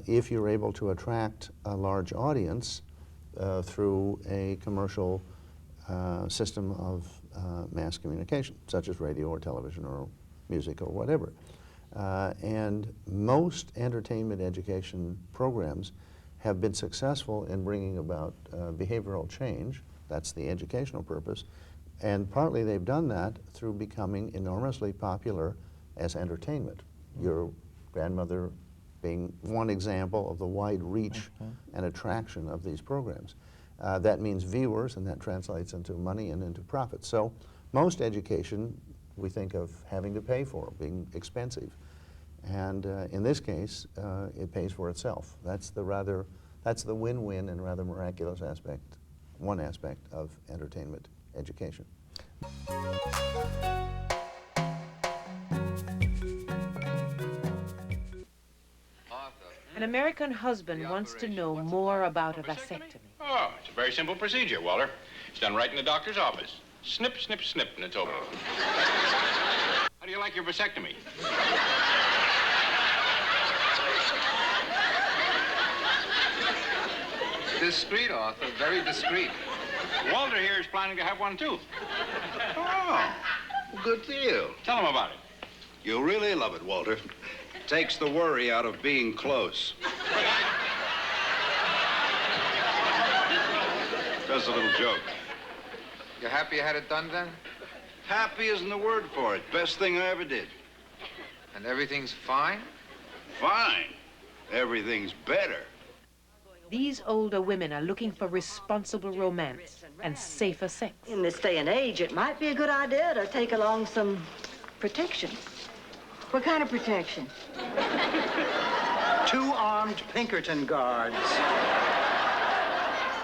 if you're able to attract a large audience through a commercial system of mass communication, such as radio or television or music or whatever. And most entertainment education programs have been successful in bringing about behavioral change. That's the educational purpose. And partly they've done that through becoming enormously popular as entertainment. Your grandmother being one example of the wide reach and attraction of these programs. That means viewers, and that translates into money and into profits. So most education we think of having to pay for, being expensive. And in this case, it pays for itself. That's the win-win and rather miraculous aspect, one aspect of entertainment education. An American husband wants to know more about a vasectomy. Oh, it's a very simple procedure, Walter. It's done right in the doctor's office. Snip, snip, snip, and it's over. How do you like your vasectomy? Discreet, Arthur, very discreet. Walter here is planning to have one, too. Oh, good deal. Tell him about it. You'll really love it, Walter. Takes the worry out of being close. Just a little joke. You happy you had it done then? Happy isn't the word for it. Best thing I ever did. And everything's fine? Fine. Everything's better. These older women are looking for responsible romance and safer sex. In this day and age, it might be a good idea to take along some protection. What kind of protection? 2 armed Pinkerton guards.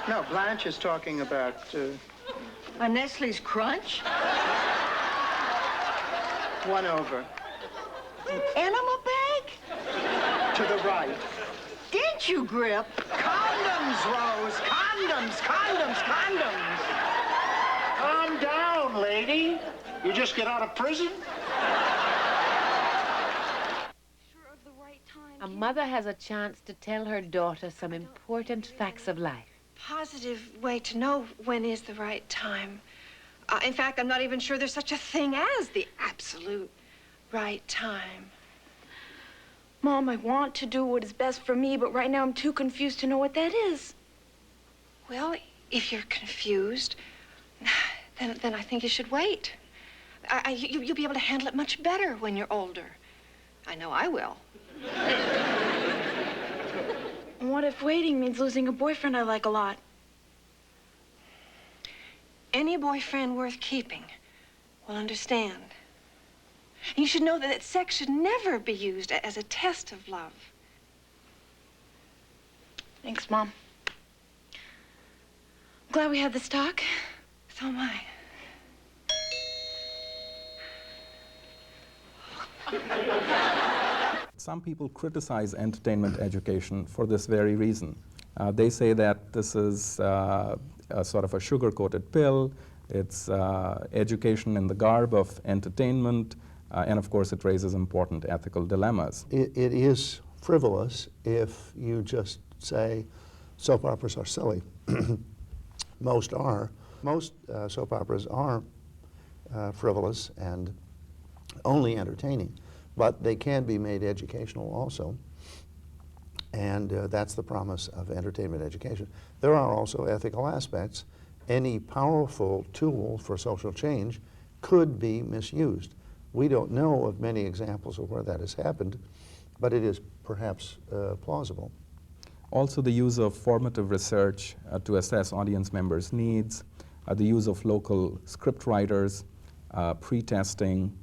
No, Blanche is talking about... A Nestle's Crunch? 1 over. An enema bag? To the right. Didn't you, Grip? Condoms, Rose! Condoms, condoms, condoms! Calm down, lady. You just get out of prison? A mother has a chance to tell her daughter some important facts of life. Positive way to know when is the right time. In fact, I'm not even sure there's such a thing as the absolute right time. Mom, I want to do what is best for me, but right now I'm too confused to know what that is. Well, if you're confused, then I think you should wait. You'll be able to handle it much better when you're older. I know I will. What if waiting means losing a boyfriend I like a lot? Any boyfriend worth keeping will understand. You should know that sex should never be used as a test of love. Thanks, Mom. I'm glad we had this talk. So am I. Some people criticize entertainment education for this very reason. They say that this is a sort of a sugar-coated pill. It's education in the garb of entertainment, and of course it raises important ethical dilemmas. It is frivolous if you just say soap operas are silly. Most are. Most soap operas are frivolous and only entertaining. But they can be made educational also, and that's the promise of entertainment education. There are also ethical aspects. Any powerful tool for social change could be misused. We don't know of many examples of where that has happened, but it is perhaps plausible. Also the use of formative research to assess audience members' needs, the use of local script writers, pre-testing,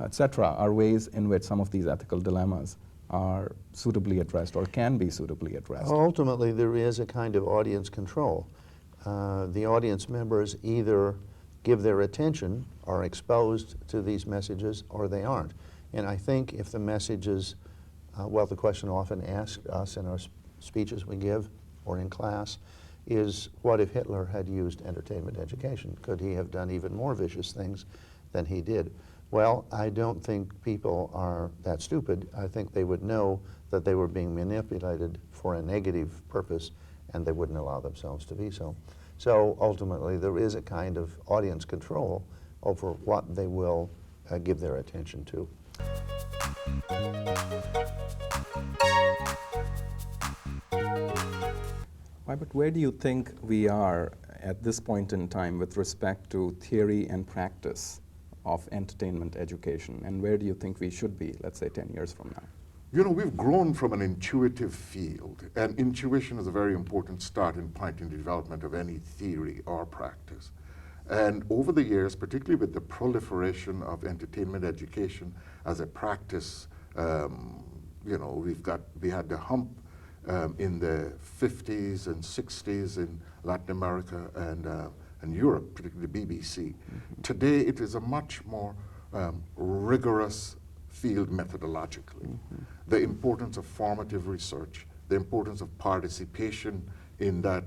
etc., are ways in which some of these ethical dilemmas are suitably addressed or can be suitably addressed. Ultimately, there is a kind of audience control. The audience members either give their attention, are exposed to these messages, or they aren't. And I think if the messages, well, the question often asked us in our speeches we give or in class is, what if Hitler had used entertainment education? Could he have done even more vicious things than he did? Well, I don't think people are that stupid. I think they would know that they were being manipulated for a negative purpose, and they wouldn't allow themselves to be so. So ultimately, there is a kind of audience control over what they will give their attention to. Why, but where do you think we are at this point in time with respect to theory and practice of entertainment education, and where do you think we should be, let's say, 10 years from now? You know, we've grown from an intuitive field, and intuition is a very important starting point in the development of any theory or practice. And over the years, particularly with the proliferation of entertainment education as a practice, you know, we had the hump in the 50s and 60s in Latin America and Europe, particularly the BBC. Mm-hmm. Today, it is a much more rigorous field methodologically. Mm-hmm. The importance of formative research, the importance of participation in that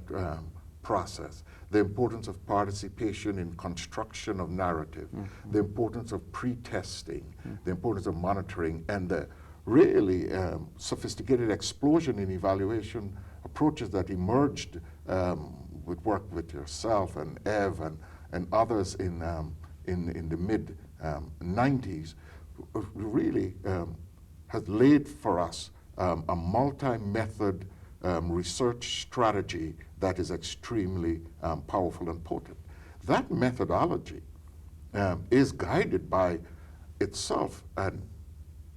process, the importance of participation in construction of narrative, mm-hmm. the importance of pre-testing, mm-hmm. the importance of monitoring, and the really sophisticated explosion in evaluation approaches that emerged with work with yourself and Ev and others in the mid-90s, really has laid for us a multi-method research strategy that is extremely powerful and potent. That methodology is guided by itself and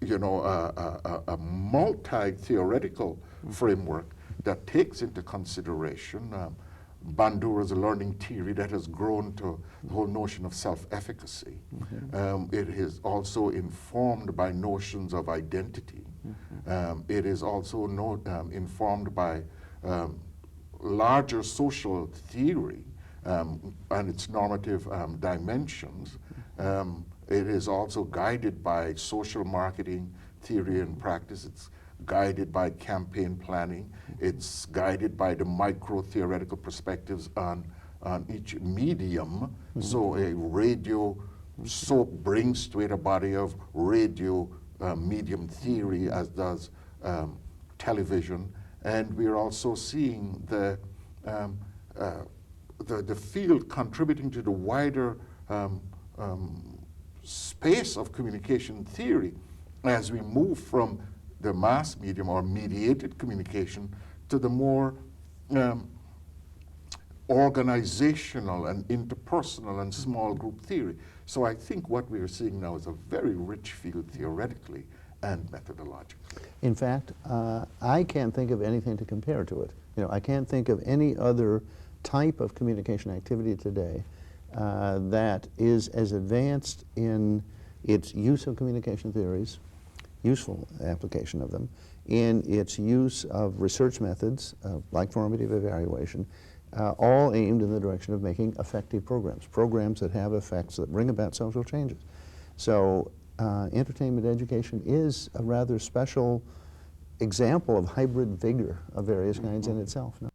a multi-theoretical framework that takes into consideration Bandura's learning theory that has grown to the whole notion of self-efficacy. Mm-hmm. It is also informed by notions of identity. Mm-hmm. It is also informed by larger social theory and its normative dimensions. It is also guided by social marketing theory and practice. It's guided by campaign planning. It's guided by the micro-theoretical perspectives on each medium. Mm-hmm. So a radio soap brings to it a body of radio medium theory, as does television. And we're also seeing the field contributing to the wider space of communication theory as we move from the mass medium or mediated communication to the more organizational and interpersonal and small group theory. So I think what we are seeing now is a very rich field theoretically and methodologically. In fact, I can't think of anything to compare to it. I can't think of any other type of communication activity today that is as advanced in its use of communication theories, useful application of them, in its use of research methods like formative evaluation, all aimed in the direction of making effective programs that have effects that bring about social changes. So entertainment education is a rather special example of hybrid vigor of various kinds in itself. No?